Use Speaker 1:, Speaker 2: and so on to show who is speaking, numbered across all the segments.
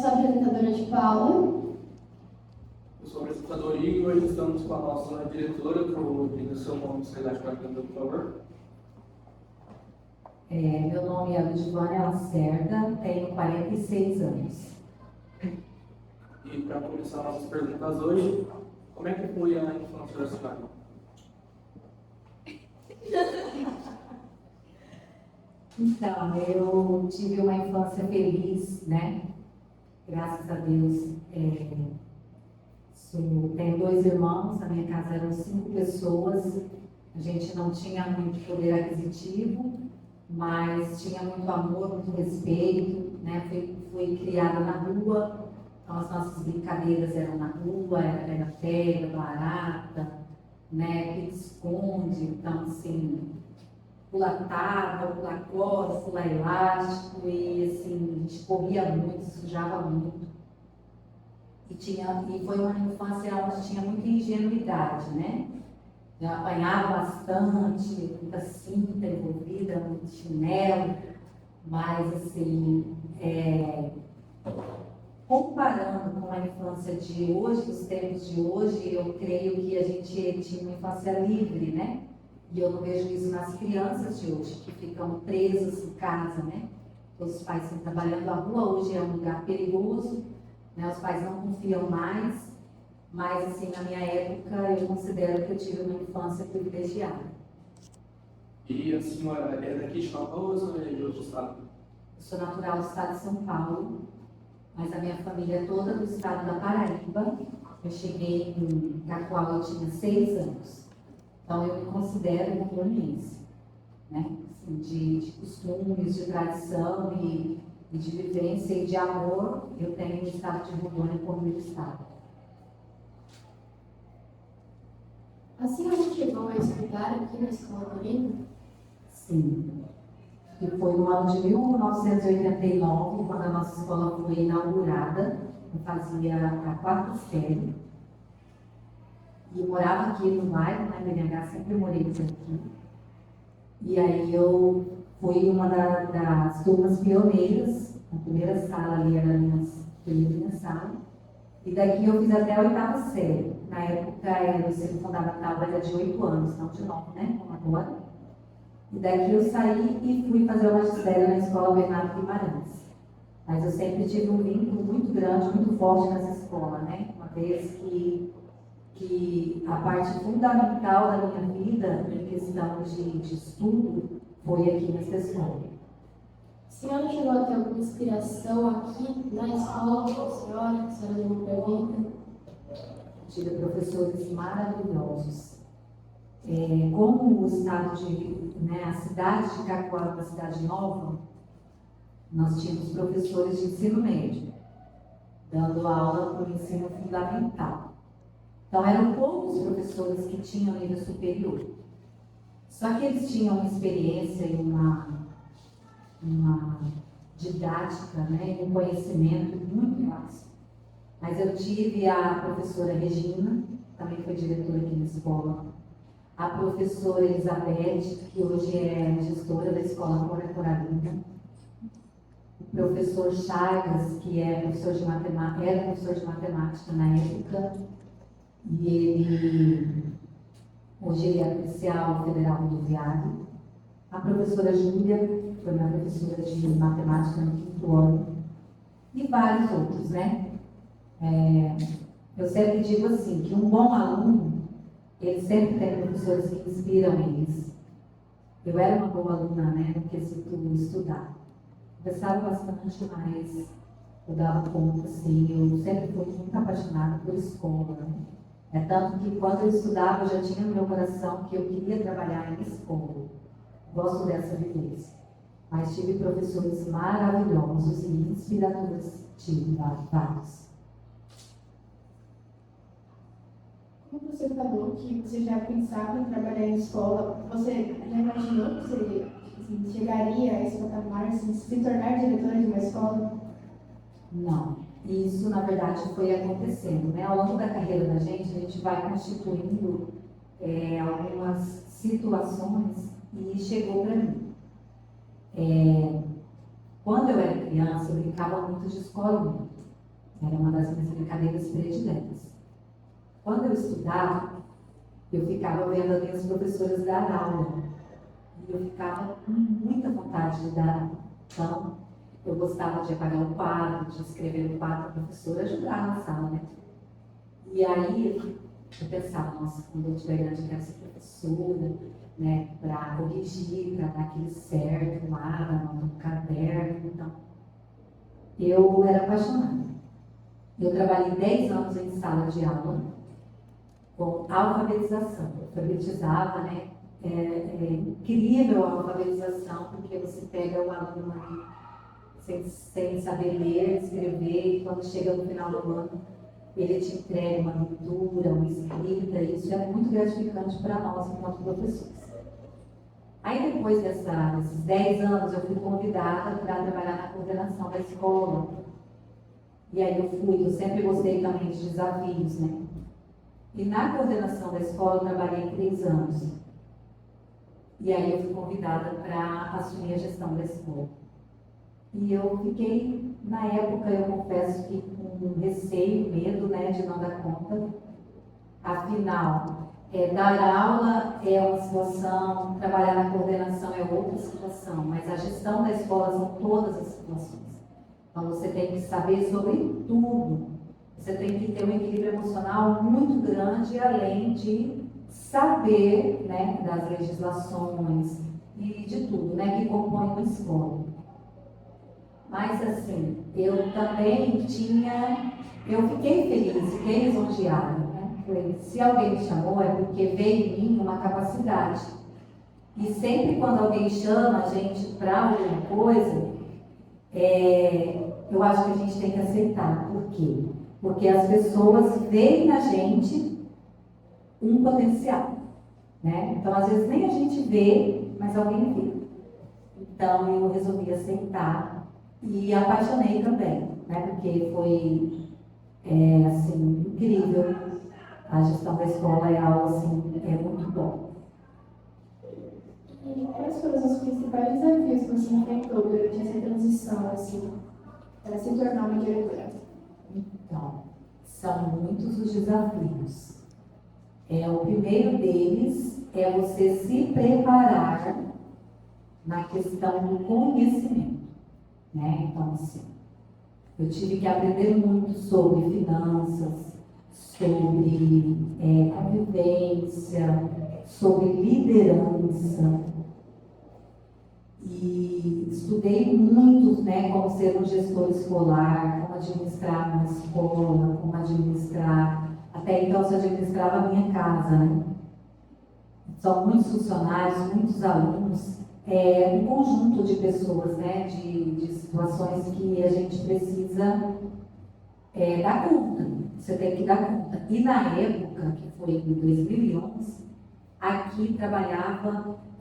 Speaker 1: sou a apresentadora de Paula.
Speaker 2: Eu sou o apresentador Igor e estamos com a nossa diretora, para o seu nome, se quiser ficar por favor.
Speaker 3: Meu nome é Ludivânia Lacerda, tenho 46 anos.
Speaker 2: E para começar nossas perguntas hoje, como é que foi a infância da senhora?
Speaker 3: Então, eu tive uma infância feliz, né? Graças a Deus. Tenho 2 irmãos, na minha casa eram 5 pessoas. A gente não tinha muito poder aquisitivo, mas tinha muito amor, muito respeito, né? Fui criada na rua, então as nossas brincadeiras eram na rua, era pega-pega, barata, né? Pique-esconde, então assim, pular tábua, pular corda, pular elástico, e assim, a gente corria muito, sujava muito. E foi uma infância onde tinha muita ingenuidade, né? Eu apanhava bastante, muita cinta envolvida, muito chinelo, mas assim, comparando com a infância de hoje, os tempos de hoje, eu creio que a gente tinha uma infância livre, né? E eu não vejo isso nas crianças de hoje, que ficam presas em casa, né? Os pais estão trabalhando, a rua hoje é um lugar perigoso, né? Os pais não confiam mais, mas assim, na minha época, eu considero que eu tive uma infância privilegiada.
Speaker 2: E a senhora é daqui de Canoas ou é de outro estado?
Speaker 3: Eu sou natural do estado de São Paulo, mas a minha família é toda do estado da Paraíba. Eu cheguei em Cacoal, eu tinha 6 anos. Então, eu me considero rondoniense, né? Assim, de costumes, de tradição e de vivência e de amor, eu tenho o estado de Rondônia como meu estado.
Speaker 1: A senhora chegou a estudar aqui na Escola Torino?
Speaker 3: Sim. E foi no ano de 1989, quando a nossa escola foi inaugurada. Eu fazia a 4ª série. E eu morava aqui no bairro, né, BNH, sempre morei por aqui. E aí eu fui uma das turmas pioneiras, a primeira sala ali era a minha sala. E daqui eu fiz até a 8ª série. Na época, o ensino fundamental era de 8 anos, não de 9, né, como agora. E daqui eu saí e fui fazer o magistério na Escola Bernardo Guimarães. Mas eu sempre tive um vínculo muito grande, muito forte nessa escola, né? Uma vez que a parte fundamental da minha vida, em questão de estudo, foi aqui nessa escola.
Speaker 1: A senhora chegou a ter alguma inspiração aqui na escola com a senhora, que a senhora levou para a vida?
Speaker 3: Tive professores maravilhosos. Como o estado a cidade de Cacoal é uma cidade nova, nós tínhamos professores de ensino médio, dando aula para o ensino fundamental. Então, eram poucos professores que tinham nível superior. Só que eles tinham uma experiência e uma didática, né, e um conhecimento muito vasto. Mas eu tive a professora Regina, também foi diretora aqui na escola, a professora Elizabeth, que hoje é gestora da escola Cora Coralina, o professor Chagas, que era professor de matemática na época, e hoje ele é policial federal rodoviário. A professora Júlia, que foi minha professora de matemática no 5º ano, e vários outros, né? Eu sempre digo assim, que um bom aluno, ele sempre tem professores que inspiram eles. Eu era uma boa aluna, né, no quesito estudar. Conversava bastante, mas eu dava conta, assim, eu sempre fui muito apaixonada por escola, né? É tanto que quando eu estudava, eu já tinha no meu coração que eu queria trabalhar em escola. Gosto dessa vivência. Mas tive professores maravilhosos e inspiradores, tive vários.
Speaker 1: Como você falou que você já pensava em trabalhar em escola, você já imaginou que você chegaria a esse patamar, se tornar diretora de uma escola?
Speaker 3: Não. Isso, na verdade, foi acontecendo, né? Ao longo da carreira da gente, a gente vai constituindo algumas situações e chegou para mim. Quando eu era criança, eu brincava muito de escolinha. Era uma das minhas brincadeiras prediletas. Quando eu estudava, eu ficava vendo as minhas professoras dar aula. E eu ficava com muita vontade de dar aula. Então, eu gostava de apagar o quadro, de escrever no quadro, a professora ajudar na sala, né? E aí, eu pensava, nossa, quando eu tiver grande, eu quero ser professora, né? Para corrigir, para dar aquele certo lá, na nota do caderno. Então, eu era apaixonada. Eu trabalhei 10 anos em sala de aula, com alfabetização. Eu alfabetizava, né? É incrível a alfabetização, porque você pega o aluno ali sem saber ler, escrever, e quando chega no final do ano, ele te entrega uma leitura, uma escrita, e isso é muito gratificante para nós, enquanto professores. Aí, depois desses 10 anos, eu fui convidada para trabalhar na coordenação da escola. E aí eu sempre gostei também de desafios, né? E na coordenação da escola, eu trabalhei 3 anos. E aí eu fui convidada para assumir a gestão da escola. E eu fiquei, na época, eu confesso que com receio, medo, né, de não dar conta. Afinal, dar aula é uma situação, trabalhar na coordenação é outra situação, mas a gestão da escola são todas as situações. Então você tem que saber sobre tudo. Você tem que ter um equilíbrio emocional muito grande, além de saber, né, das legislações e de tudo, né, que compõe uma escola. Mas assim, eu também eu fiquei feliz, fiquei lisonjeada, né? Se alguém me chamou é porque veio em mim uma capacidade. E sempre quando alguém chama a gente para alguma coisa, eu acho que a gente tem que aceitar. Por quê? Porque as pessoas veem na gente um potencial, né? Então, às vezes, nem a gente vê, mas alguém vê. Então, eu resolvi aceitar e apaixonei também, né? Porque foi, assim, incrível. A gestão da escola é algo, assim, é muito bom.
Speaker 1: E quais foram os principais desafios que você enfrentou durante essa transição, assim, para se tornar uma diretora?
Speaker 3: Então, são muitos os desafios. O primeiro deles é você se preparar na questão do conhecimento, né? Então, assim, eu tive que aprender muito sobre finanças, sobre convivência, sobre liderança. E estudei muito, né, como ser um gestor escolar, como administrar uma escola, como administrar. Até então, eu administrava a minha casa, né? São muitos funcionários, muitos alunos, um conjunto de pessoas, né, de situações que a gente precisa dar conta. Você tem que dar conta. E na época, que foi em 2011, aqui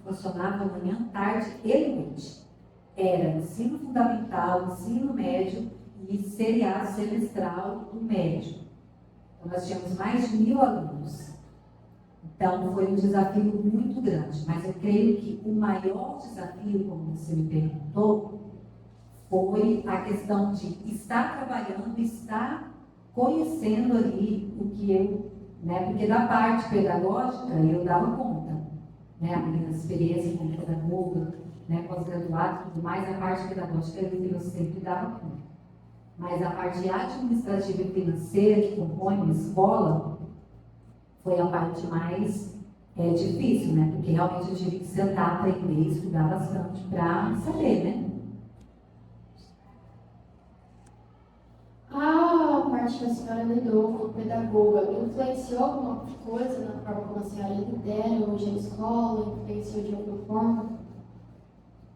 Speaker 3: funcionava manhã, tarde e noite. Era ensino fundamental, ensino médio e seriado semestral do médio. Então, nós tínhamos mais de 1.000 alunos. Então, foi um desafio muito grande. Mas eu creio que o maior desafio, como você me perguntou, foi a questão de estar trabalhando, estar conhecendo ali o que eu, né? Porque da parte pedagógica eu dava conta. Né, a minha experiência como pedagoga, né, pós-graduado e tudo mais, a parte pedagógica eu sempre dava conta. Mas a parte administrativa e financeira que compõe uma escola foi a parte mais difícil, né? Porque realmente eu tive que sentar, aprender, estudar bastante para saber, né?
Speaker 1: A parte que a senhora lidou como pedagoga influenciou alguma coisa na forma como a senhora lidera hoje a escola? Influenciou de alguma forma?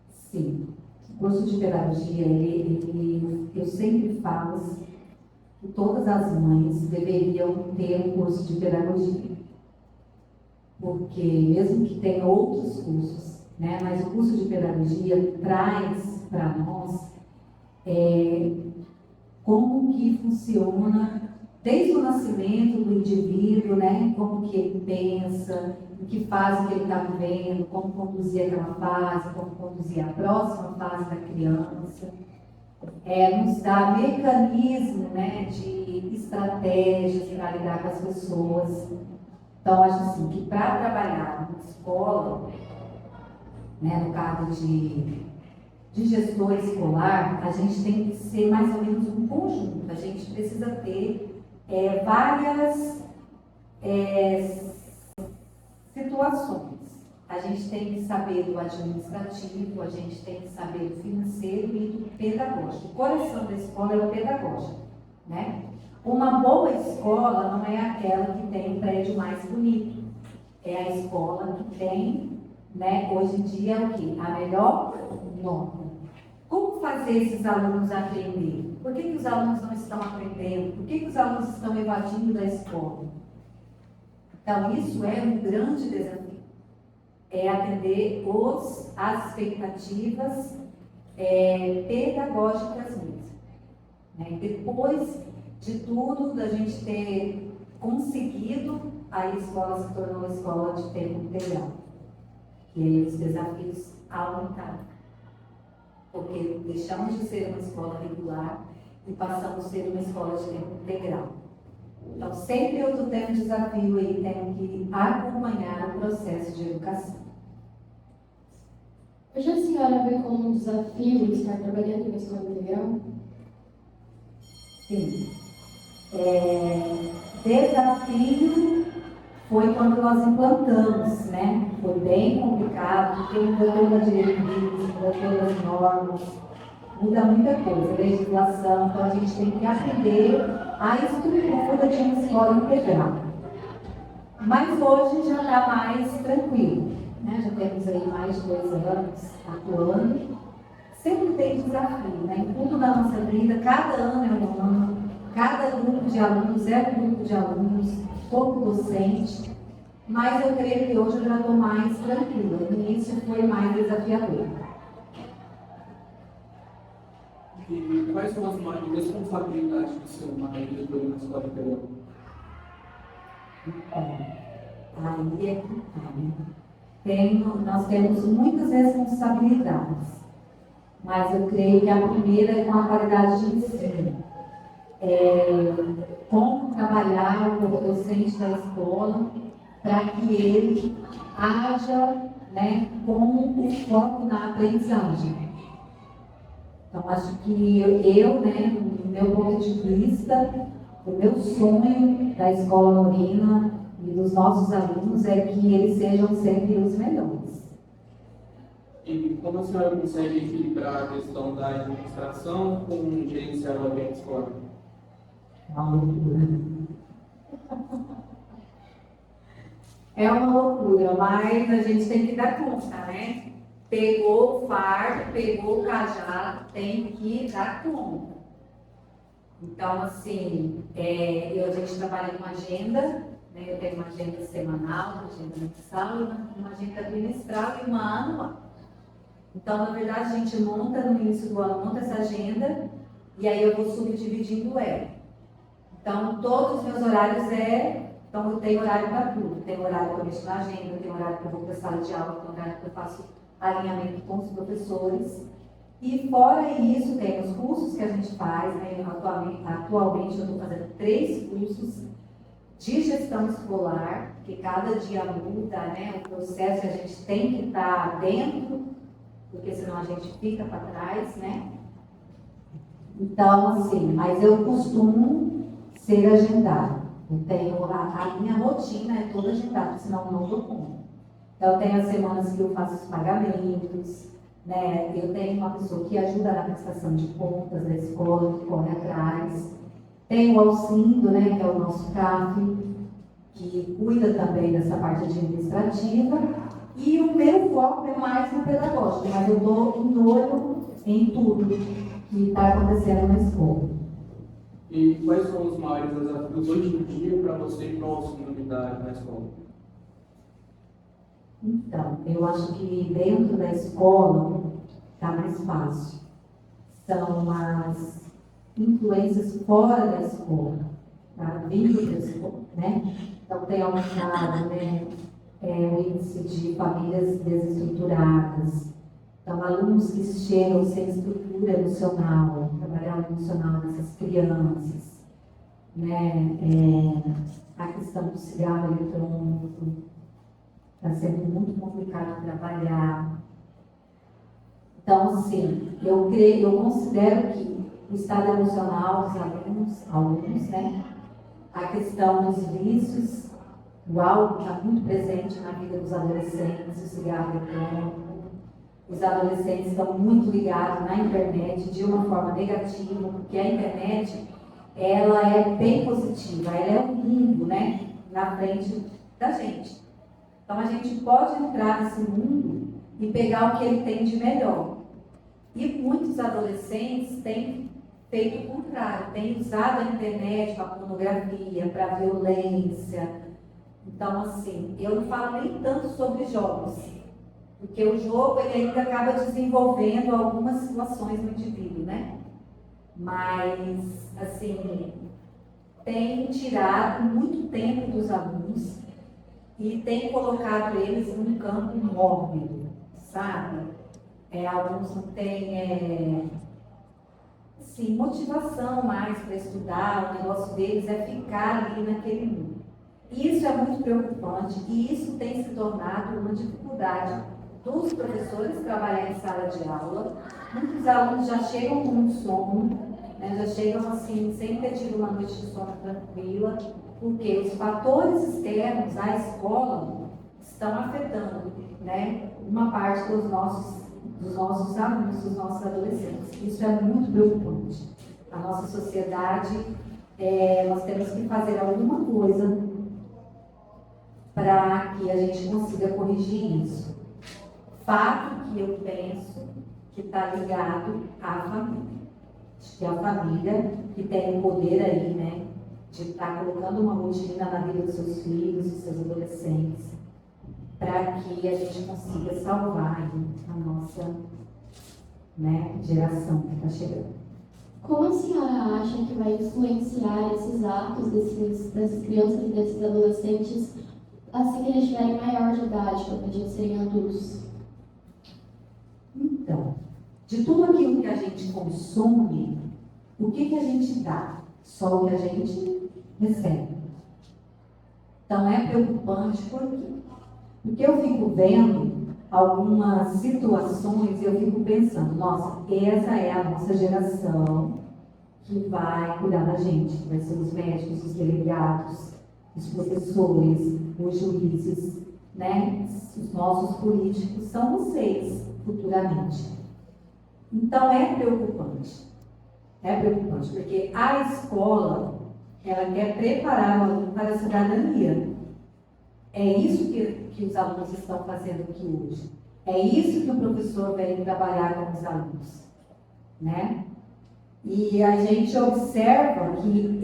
Speaker 3: Sim. O curso de pedagogia, eu sempre falo que todas as mães deveriam ter um curso de pedagogia. Porque, mesmo que tenha outros cursos, né, mas o curso de pedagogia traz para nós como que funciona desde o nascimento do indivíduo, né? Como que ele pensa, em que fase que ele está vivendo, como conduzir aquela fase, como conduzir a próxima fase da criança. nos dá mecanismo, né, de estratégias para lidar com as pessoas. Então, acho assim, que para trabalhar na escola, né, no caso de gestor escolar, a gente tem que ser mais ou menos um conjunto. A gente precisa ter várias situações. A gente tem que saber do administrativo, a gente tem que saber do financeiro e do pedagógico. O coração da escola é o pedagógico, né? Uma boa escola não é aquela que tem um prédio mais bonito. É a escola que tem, né, hoje em dia, o quê? A melhor nota. Como fazer esses alunos aprender? Por que os alunos não estão aprendendo? Por que os alunos estão evadindo da escola? Então, isso é um grande desafio. É atender as expectativas pedagógicas mesmo. Né? Depois de tudo, da gente ter conseguido, aí a escola se tornou uma escola de tempo integral. E aí os desafios aumentaram. Porque deixamos de ser uma escola regular e passamos a ser uma escola de tempo integral. Então, sempre eu estou tendo um desafio aí, tenho que acompanhar o processo de educação.
Speaker 1: Hoje a senhora vê como um desafio estar trabalhando em uma escola integral?
Speaker 3: Sim. Desafio foi quando nós implantamos, né? Foi bem complicado, porque muda toda a diretriz, muda todas as normas, muda muita coisa, legislação, então a gente tem que aprender a estrutura de uma escola integral. Mas hoje já está mais tranquilo, né? Já temos aí mais de 2 anos atuando. Sempre tem desafio, né? Em tudo na nossa vida, cada ano é um ano, cada grupo de alunos é um grupo de alunos, todo docente, mas eu creio que hoje eu já estou mais tranquila. No início foi mais desafiador.
Speaker 2: E quais são as maiores responsabilidades de ser uma diretora na escola integral?
Speaker 3: Aí é que tá. Nós temos muitas responsabilidades, mas eu creio que a primeira é com a qualidade de ensino. Como trabalhar o docente da escola para que ele haja, né, com o foco na aprendizagem. Então, acho que eu, né, do meu ponto de vista, o meu sonho da Escola Norina e dos nossos alunos é que eles sejam sempre os melhores.
Speaker 2: E como a senhora consegue equilibrar a questão da administração com gerenciar o ambiente escolar?
Speaker 3: Uma loucura. É uma loucura, mas a gente tem que dar conta, né? Pegou o fardo, pegou o cajado, tem que dar conta. Então, assim, a gente trabalha com agenda, né? Eu tenho uma agenda semanal, uma agenda mensal, uma agenda trimestral e uma anual. Então, na verdade, a gente monta no início do ano, monta essa agenda e aí eu vou subdividindo ela. Então, todos os meus horários então eu tenho horário para tudo. Tenho horário que eu mexo na agenda, tenho horário que eu vou para a sala de aula, tenho horário que eu faço alinhamento com os professores. E fora isso, tem os cursos que a gente faz, né? Atualmente eu estou fazendo 3 cursos de gestão escolar, que cada dia muda, né? O processo a gente tem que estar dentro, porque senão a gente fica para trás, né? Então, assim, mas eu costumo ser agendada. Eu tenho a minha rotina é toda agendada, senão eu não dou conta. Então, eu tenho as semanas que eu faço os pagamentos, né? Eu tenho uma pessoa que ajuda na prestação de contas da escola, que corre atrás. Tem o Alcindo, né, que é o nosso CAF, que cuida também dessa parte administrativa. E o meu foco é mais no pedagógico, mas eu dou um olho em tudo que está acontecendo na escola.
Speaker 2: E quais são os maiores desafios hoje em dia para você e para o auxílio na escola?
Speaker 3: Então, eu acho que dentro da escola está mais fácil. São as influências fora da escola, tá? Vindo da escola, né? Então, tem aumentado, né, o índice de famílias desestruturadas. Então, alunos que chegam sem estrutura emocional, trabalhar o emocional dessas crianças, né? A questão do cigarro eletrônico está sendo muito complicado de trabalhar. Então, assim, eu considero que o estado emocional dos alunos, né? A questão dos vícios, o álcool está muito presente na vida dos adolescentes, o cigarro eletrônico. Os adolescentes estão muito ligados na internet de uma forma negativa, porque a internet, ela é bem positiva, ela é um mundo, né, na frente da gente. Então a gente pode entrar nesse mundo e pegar o que ele tem de melhor. E muitos adolescentes têm feito o contrário, têm usado a internet para pornografia, para violência. Então, assim, eu não falo nem tanto sobre jogos, porque o jogo ele ainda acaba desenvolvendo algumas situações no indivíduo, né? Mas, assim, tem tirado muito tempo dos alunos e tem colocado eles num campo mórbido, sabe? Alguns não têm assim, motivação mais para estudar, o negócio deles é ficar ali naquele mundo. Isso é muito preocupante e isso tem se tornado uma dificuldade dos professores trabalhar em sala de aula. Muitos alunos já chegam com um sono, né, já chegam assim, sem ter tido uma noite de sono tranquila, porque os fatores externos à escola estão afetando, né, uma parte dos nossos alunos, dos nossos adolescentes. Isso é muito preocupante. A nossa sociedade, nós temos que fazer alguma coisa para que a gente consiga corrigir isso. Fato que eu penso que está ligado à família. Acho que é a família que tem o poder aí, né, de estar colocando uma rotina na vida dos seus filhos, dos seus adolescentes, para que a gente consiga salvar aí a nossa, né, geração que está chegando.
Speaker 4: Como a senhora acha que vai influenciar esses atos dessas crianças e desses adolescentes assim que eles tiverem maior de idade, para a gente serem adultos?
Speaker 3: Então, de tudo aquilo que a gente consome, o que a gente dá? Só o que a gente recebe. Então é preocupante por quê? Porque eu fico vendo algumas situações e eu fico pensando, nossa, essa é a nossa geração que vai cuidar da gente, vai ser os médicos, os delegados, os professores, os juízes, né? Os nossos políticos são vocês futuramente. Então é preocupante. É preocupante, porque a escola, ela quer preparar o aluno para a cidadania. É isso que os alunos estão fazendo aqui hoje. É isso que o professor vem trabalhar com os alunos, né? E a gente observa que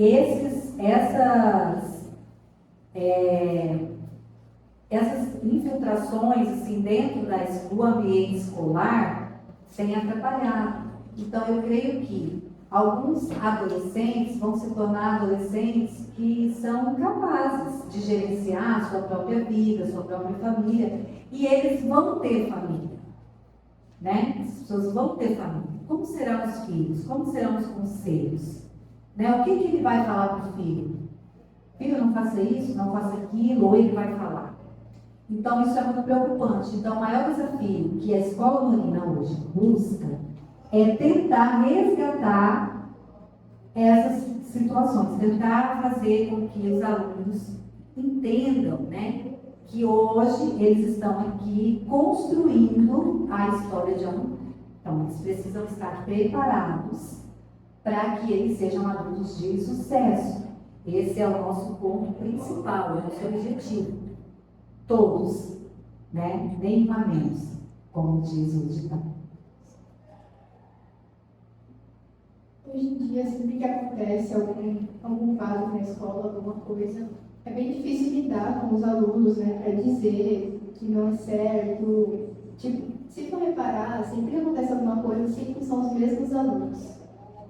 Speaker 3: essas infiltrações assim, dentro do ambiente escolar têm atrapalhado. Então, eu creio que alguns adolescentes vão se tornar adolescentes que são incapazes de gerenciar a sua própria vida, sua própria família, e eles vão ter família, né? As pessoas vão ter família. Como serão os filhos? Como serão os conselhos? Né? O que ele vai falar para o filho? Filho, não faça isso, não faça aquilo, ou ele vai falar. Então, isso é muito preocupante. Então, o maior desafio que a Escola Norina hoje busca é tentar resgatar essas situações, tentar fazer com que os alunos entendam, né, que hoje eles estão aqui construindo a história de amanhã. Então, eles precisam estar preparados para que eles sejam adultos de sucesso. Esse é o nosso ponto principal, é o nosso objetivo. Todos, né, nem a menos, como diz o ditado.
Speaker 1: Hoje em dia, sempre que acontece algum caso na escola, alguma coisa, é bem difícil lidar com os alunos, né, para dizer que não é certo. Tipo, se for reparar, sempre que acontece alguma coisa, sempre são os mesmos alunos.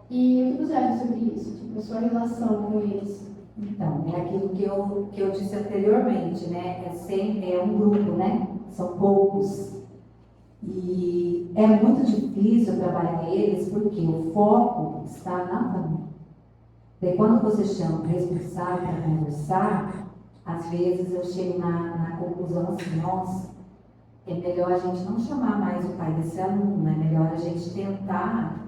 Speaker 1: E o que você acha sobre isso? Tipo, a sua relação com eles?
Speaker 3: Então, é aquilo que eu disse anteriormente, né? É um grupo, né? São poucos. E é muito difícil trabalhar eles porque o foco está na família. E quando você chama o responsável para conversar, às vezes eu chego na conclusão assim, nossa, é melhor a gente não chamar mais o pai desse aluno, é melhor a gente tentar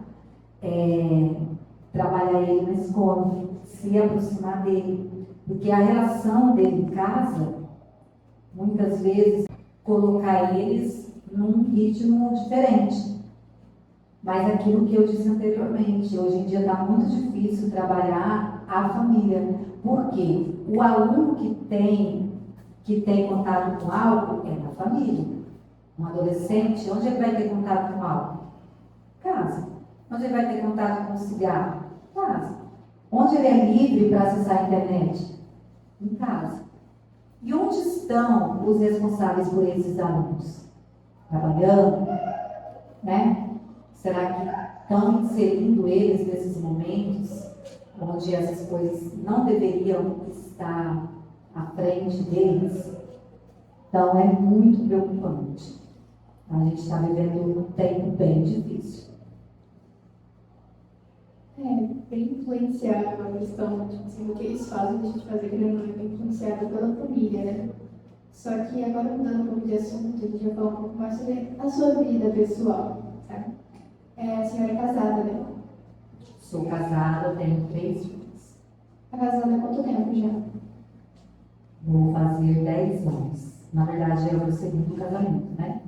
Speaker 3: trabalhar ele na escola, se aproximar dele. Porque a relação dele em casa, muitas vezes, colocar eles num ritmo diferente. Mas aquilo que eu disse anteriormente, hoje em dia está muito difícil trabalhar a família. Porque o aluno que tem contato com algo é na família. Um adolescente, onde ele vai ter contato com algo? Casa. Onde ele vai ter contato com o cigarro? Casa. Onde ele é livre para acessar a internet? Em casa. E onde estão os responsáveis por esses alunos? Trabalhando? Né? Será que estão inserindo eles nesses momentos onde essas coisas não deveriam estar à frente deles? Então é muito preocupante. A gente está vivendo um tempo bem difícil.
Speaker 1: Bem influenciado a questão, tipo assim, o que eles fazem, deixa de fazer, querendo ou não, é bem influenciado pela família, né? Só que agora mudando um pouco de assunto, a gente vai falar um pouco mais sobre a sua vida pessoal, sabe? A senhora é casada, né?
Speaker 3: Sou casada, tenho 3 filhos.
Speaker 1: Está casada há quanto tempo já?
Speaker 3: Vou fazer 10 anos. Na verdade, é o meu segundo casamento, né?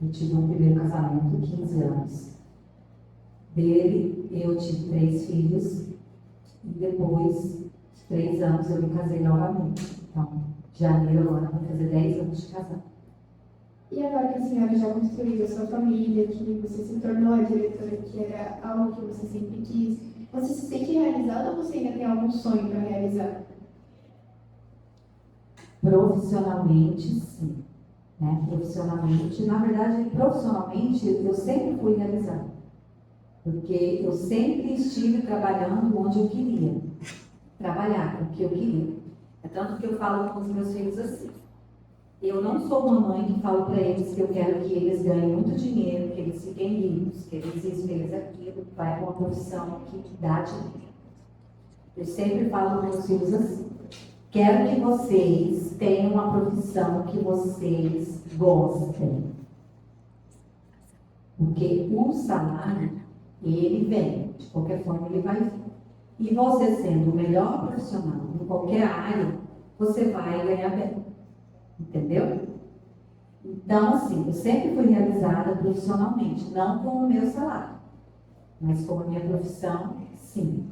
Speaker 3: Eu tive um primeiro casamento, 15 anos. Dele, eu tive 3 filhos. E depois de 3 anos, eu me casei novamente. Então, em janeiro, agora, vou fazer 10 anos de casado.
Speaker 1: E agora que a senhora já construiu a sua família, que você se tornou a diretora, que era algo que você sempre quis, você se sente realizada ou você ainda tem algum sonho para realizar?
Speaker 3: Profissionalmente, sim. Né? Profissionalmente, na verdade, profissionalmente, eu sempre fui realizada. Porque eu sempre estive trabalhando onde eu queria. Trabalhar com o que eu queria. É tanto que eu falo com os meus filhos assim. Eu não sou uma mãe que falo para eles que eu quero que eles ganhem muito dinheiro, que eles fiquem ricos, que eles isso, que eles aquilo, vai para uma profissão que dá dinheiro. Eu sempre falo para os meus filhos assim. Quero que vocês tenham uma profissão que vocês gostem. Porque o salário, ele vem. De qualquer forma, ele vai vir. E você sendo o melhor profissional em qualquer área, você vai ganhar bem. Entendeu? Então, assim, eu sempre fui realizada profissionalmente. Não com o meu salário. Mas com a minha profissão, sim.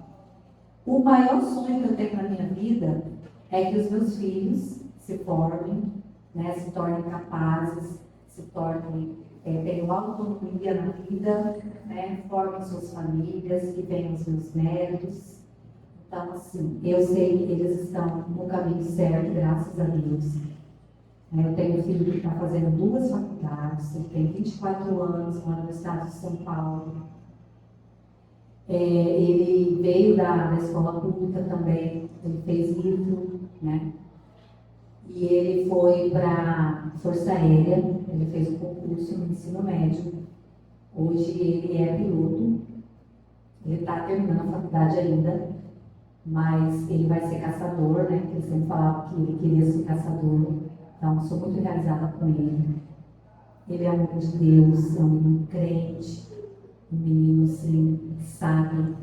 Speaker 3: O maior sonho que eu tenho na minha vida é que os meus filhos se formem, né, se tornem capazes, se tornem, tenham autonomia na vida, né, formem suas famílias, que tenham os seus méritos. Então, assim, eu sei que eles estão no caminho certo, graças a Deus. Eu tenho um filho que está fazendo 2 faculdades, ele tem 24 anos, mora no estado de São Paulo. Ele veio da escola pública também, ele fez livro, né? E ele foi para a Força Aérea, ele fez um concurso no ensino médio. Hoje ele é piloto, ele está terminando a faculdade ainda, mas ele vai ser caçador, né? Ele sempre falava que ele queria ser caçador, então sou muito realizada com ele. Ele é um menino de Deus, é um menino crente, um menino assim, sábio.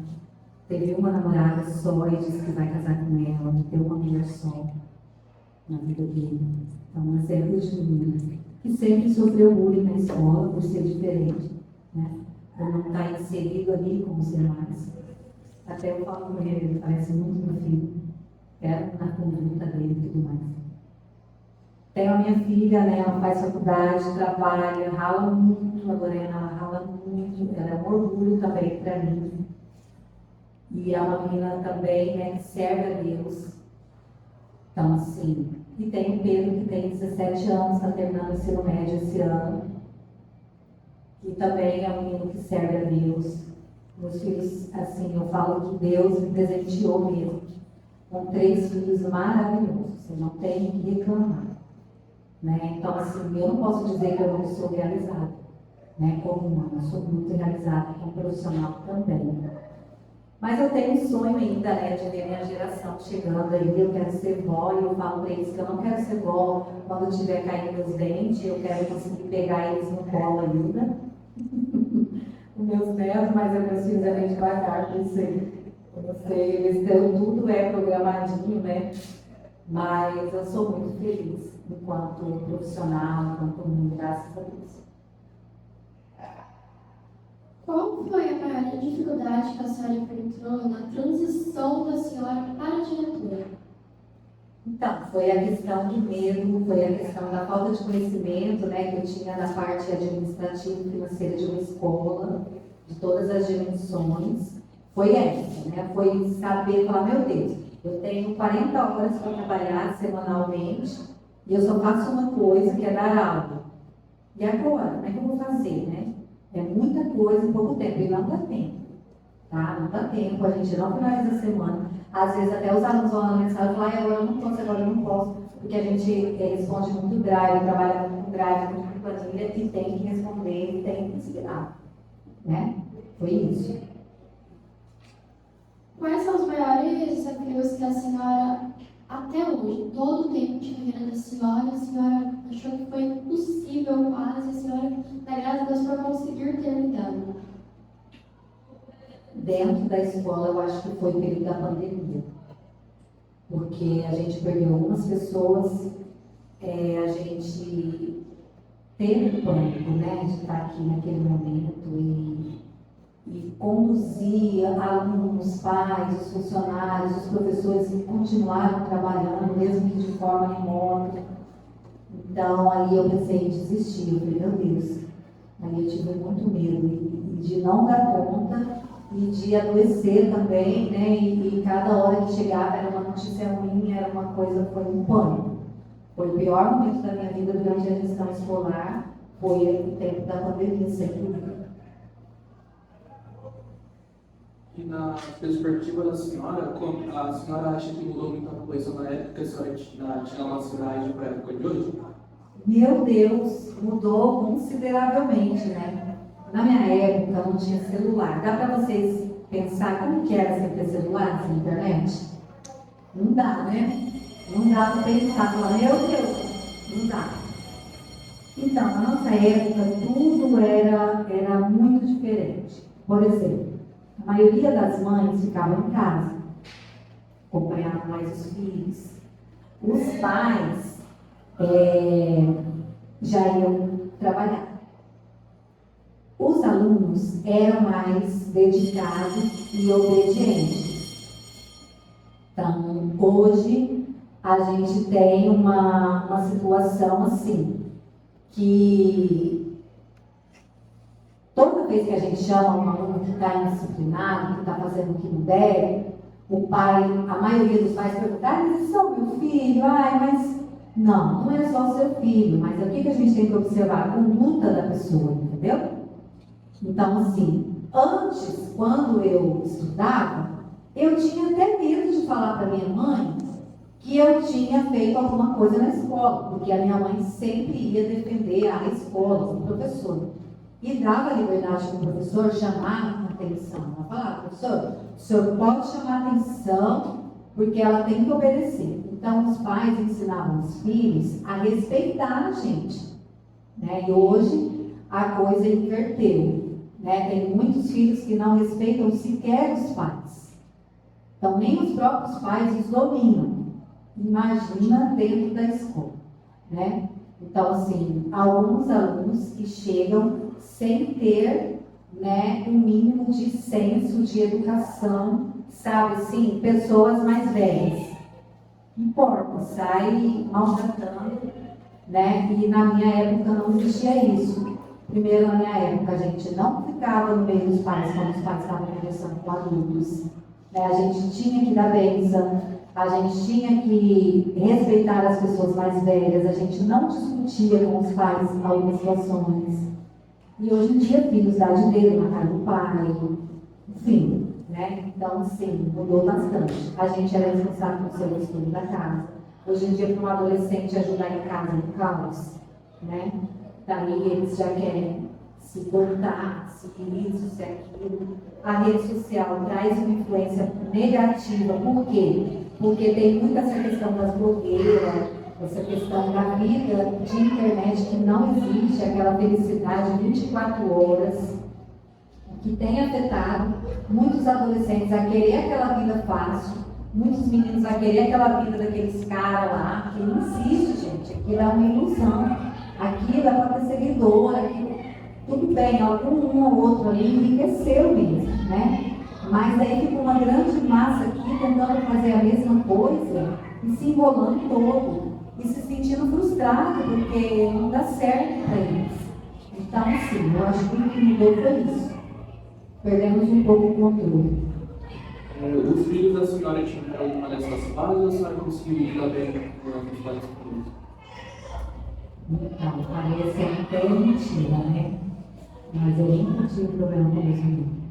Speaker 3: Teve uma namorada só e disse que vai casar com ela, não teve uma mulher só na vida dele. Então, um exemplo de menino que sempre sofreu bullying na escola por ser diferente, né? Por não estar inserido ali como os demais. Até eu falo com ele parece muito meu filho, quero na conduta dele e tudo mais. Tenho a minha filha, né? Ela faz faculdade, trabalha, rala muito, a Lorena ela rala muito, ela é um orgulho também para mim. E é uma menina também, né, que serve a Deus. Então, assim, e tem o Pedro, que tem 17 anos, está terminando o ensino médio esse ano. E também é um menino que serve a Deus. Meus filhos, assim, eu falo que Deus me presenteou mesmo. Com 3 filhos maravilhosos, você não tem o que reclamar. Né? Então, assim, eu não posso dizer que eu não sou realizada. né, como mãe, sou muito realizada como profissional também. Mas eu tenho um sonho ainda, né, de ver minha geração chegando aí. Eu quero ser vó e eu falo para eles que eu não quero ser vó quando tiver caindo meus dentes. Eu quero conseguir pegar eles no colo ainda. Os meus netos, mas os meus filhos é bem devagar, por isso eu não sei, eles têm tudo programadinho, né? Mas eu sou muito feliz enquanto profissional, enquanto mãe, graças a Deus.
Speaker 4: Qual foi a maior dificuldade que a senhora encontrou na transição da senhora para a diretora?
Speaker 3: Então, foi a questão do medo, foi a questão da falta de conhecimento, né, que eu tinha na parte administrativa e financeira de uma escola, de todas as dimensões. Foi essa, né? Foi saber, falar, meu Deus, eu tenho 40 horas para trabalhar semanalmente e eu só faço uma coisa, que é dar aula. E agora, como é que eu vou fazer, né? É muita coisa em pouco tempo, e não dá tempo, tá? Não dá tempo, a gente não finaliza a semana. Às vezes até os alunos vão na mensagem e falam, agora eu não posso, agora eu não posso, porque a gente responde muito drive, trabalha muito com drive, muito com planilha, e tem que responder, e tem que se virar, né? Foi isso.
Speaker 4: Quais são os maiores desafios que a senhora, até hoje, todo o tempo de carreira da senhora, a senhora achou que foi impossível quase, a senhora, na graça a Deus, por conseguir terminar?
Speaker 3: Dentro da escola, eu acho que foi o período da pandemia, porque a gente perdeu algumas pessoas, a gente teve pânico, né, de estar aqui naquele momento e conduzir alunos, pais, os funcionários, os professores que continuaram trabalhando, mesmo que de forma remota. Então, aí eu pensei em desistir, eu falei, meu Deus, aí eu tive muito medo de não dar conta e de adoecer também, né, e cada hora que chegava era uma notícia ruim, era uma coisa, foi um pânico. Foi o pior momento da minha vida durante a gestão escolar, foi o tempo da pandemia, sem dúvida.
Speaker 2: E na perspectiva da senhora, a senhora acha que mudou muita coisa na época que a senhora tinha uma cidade para a época de hoje?
Speaker 3: Meu Deus, mudou consideravelmente, né? Na minha época não tinha celular. Dá para vocês pensar como que era sem ter celular, sem internet? Não dá, né? Não dá para pensar, falar, meu Deus, não dá. Então, na nossa época, tudo era muito diferente. Por exemplo, a maioria das mães ficavam em casa, acompanhavam mais os filhos. Os pais já iam trabalhar. Os alunos eram mais dedicados e obedientes. Então, hoje, a gente tem uma situação assim, que toda vez que a gente chama um aluno que está indisciplinado, que está fazendo o que não deve, o pai, a maioria dos pais pergunta, mas isso é o meu filho? Mas não é só o seu filho, mas o que a gente tem que observar? A conduta da pessoa, entendeu? Então, assim, antes, quando eu estudava, eu tinha até medo de falar para minha mãe que eu tinha feito alguma coisa na escola, porque a minha mãe sempre ia defender a escola, o professor. E dava liberdade para o professor chamar a atenção. Ela falava, professor, o senhor pode chamar a atenção, porque ela tem que obedecer. Então, os pais ensinavam os filhos a respeitar a gente, né? E hoje, a coisa inverteu, né? Tem muitos filhos que não respeitam sequer os pais. Então, nem os próprios pais os dominam. Imagina dentro da escola, né? Então, assim, alguns alunos que chegam sem ter, né, um mínimo de senso de educação, sabe, assim, pessoas mais velhas. Não importa, sai maltratando, né? E na minha época não existia isso. Primeiro, na minha época, a gente não ficava no meio dos pais quando os pais estavam conversando com adultos. Né? A gente tinha que dar bênção, a gente tinha que respeitar as pessoas mais velhas, a gente não discutia com os pais algumas situações. E hoje em dia, filhos dá de dedo na cara do pai, enfim, né? Então, assim, mudou bastante. A gente era responsável pelo seu estudo da casa. Hoje em dia, para um adolescente ajudar em casa no caos, né? Daí eles já querem se voltar, se isso, se aquilo. A rede social traz uma influência negativa. Por quê? Porque tem muita essa questão das blogueiras, essa questão da vida de internet que não existe, aquela felicidade 24 horas, que tem afetado muitos adolescentes a querer aquela vida fácil, muitos meninos a querer aquela vida daqueles caras lá, que não existe, gente. Aquilo é uma ilusão. Aquilo é para ter seguidor, aquilo, tudo bem, algum ou outro ali enriqueceu mesmo, né? Mas aí fica uma grande massa aqui tentando fazer a mesma coisa e se enrolando todo e se sentindo frustrado porque não dá certo para eles. Então, sim, eu acho que o que mudou foi isso. Perdemos um pouco o controle.
Speaker 2: Os filhos da senhora tinham alguma dessas fases ou a senhora conseguiu lidar bem com os vários filhos?
Speaker 3: Então, parece até mentira, né? Mas eu nunca tive problema com meus meninos.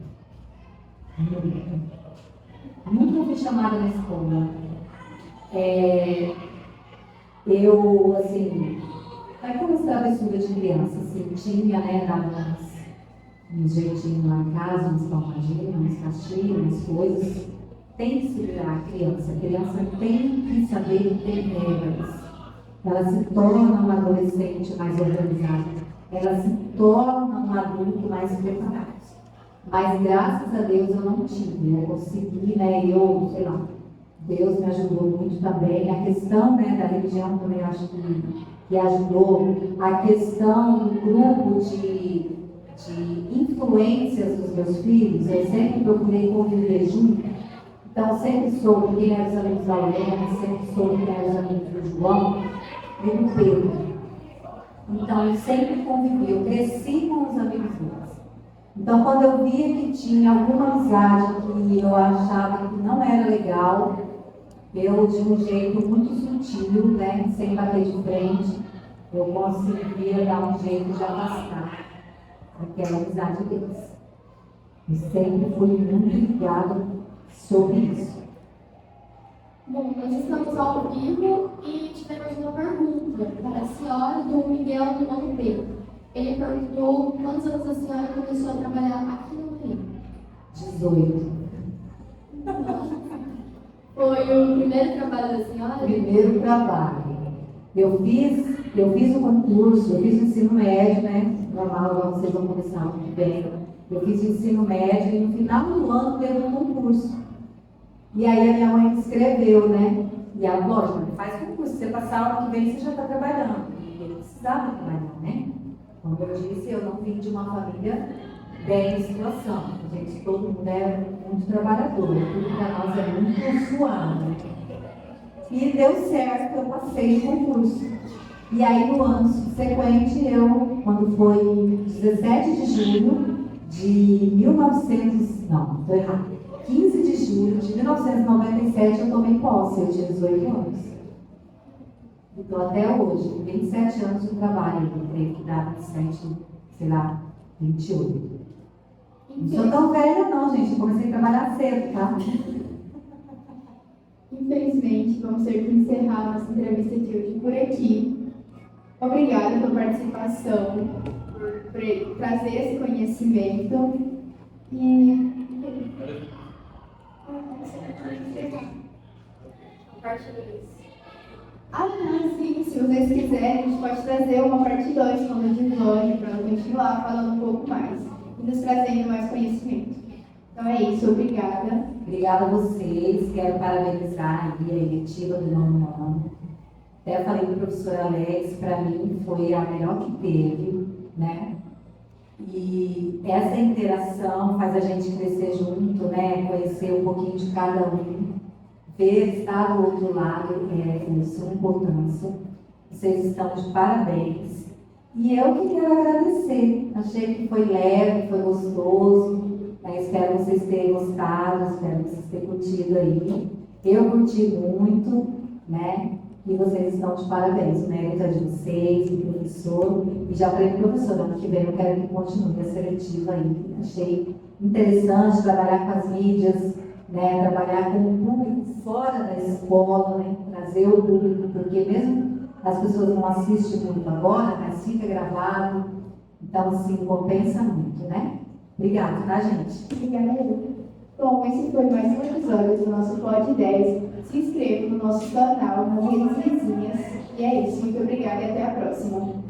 Speaker 3: Nunca fui chamada na escola. Eu, assim, é como essa travessura de criança, assim, tinha, né, dava uns jeitinhos lá em casa, uns palmadinhos, uns castigos, umas coisas. Tem que se virar a criança tem que saber que tem regras. Ela se torna uma adolescente mais organizada, ela se torna um adulto mais preparado. Mas graças a Deus eu não tive, eu consegui, né, sei lá, Deus me ajudou muito também. A questão, né, da religião também acho que ajudou. A questão do grupo de influências dos meus filhos, eu sempre procurei conviver junto. Então, sempre soube quem eram os amigos da Lorena, sempre soube quem eram os amigos do João e do Pedro. Então, eu sempre convivi, eu cresci com os amigos deles. Então, quando eu via que tinha alguma amizade que eu achava que não era legal, eu, de um jeito muito sutil, né, sem bater de frente, eu conseguia dar um jeito de afastar aquela amizade deles. Eu sempre fui muito ligada sobre isso.
Speaker 4: Bom, nós estamos ao vivo e tivemos uma pergunta para a senhora do Miguel do Nome B. Ele perguntou quantos anos a senhora começou a trabalhar aqui no Rio.
Speaker 3: 18.
Speaker 4: Foi o primeiro trabalho da senhora?
Speaker 3: Primeiro trabalho. Eu fiz o concurso, eu fiz o ensino médio, né? Normal, vocês vão começar muito bem. Eu fiz o ensino médio e no final do ano teve um concurso. E aí a minha mãe me inscreveu, né? E ela falou, lógico, faz concurso, se você passar o ano que vem, você já está trabalhando. E eu precisava trabalhar, né? Como eu disse, eu não vim de uma família bem em situação. Gente, todo mundo é muito trabalhador, tudo para nós é muito suave. E deu certo, eu passei no concurso. E aí no ano subsequente, quando foi 17 de julho de 15 de julho de 1997, eu tomei posse, eu tinha 18 anos. Então até hoje, 27 anos de trabalho, eu creio que dá 27, sei lá, 28. Não sou tão velha não, gente, eu comecei a trabalhar cedo, tá?
Speaker 1: Infelizmente, vamos ter que encerrar nossa entrevista de hoje por aqui. Obrigada pela participação, por trazer esse conhecimento. E sim, se vocês quiserem, a gente pode trazer uma parte 2 com a Ludivane para continuar falando um pouco mais e nos trazendo mais conhecimento. Então é isso, obrigada.
Speaker 3: Obrigada a vocês, quero parabenizar a eletiva do nono ano. Até falei para o professor Alex, para mim foi a melhor que teve, né? E essa interação faz a gente crescer junto, né? Conhecer um pouquinho de cada um, ver, estar do outro lado, de sua importância. Vocês estão de parabéns. E eu que quero agradecer. Achei que foi leve, foi gostoso. Espero que vocês tenham gostado, espero que vocês tenham curtido aí. Eu curti muito, né? E vocês estão de parabéns. O mérito é de vocês, do professor. E já falei para o professor, ano que vem eu quero que continue a seletiva aí. Achei interessante trabalhar com as mídias, né? Trabalhar com o público fora da escola, né? Trazer o público, porque mesmo as pessoas não assistem muito agora, mas fica gravado. Então, assim, compensa muito, né? Obrigada, tá, gente?
Speaker 1: Obrigada, Ju. Bom, esse foi mais um episódio do nosso Pod 10. Se inscreva no nosso canal, nas redes vizinhas. E é isso. Muito obrigada e até a próxima.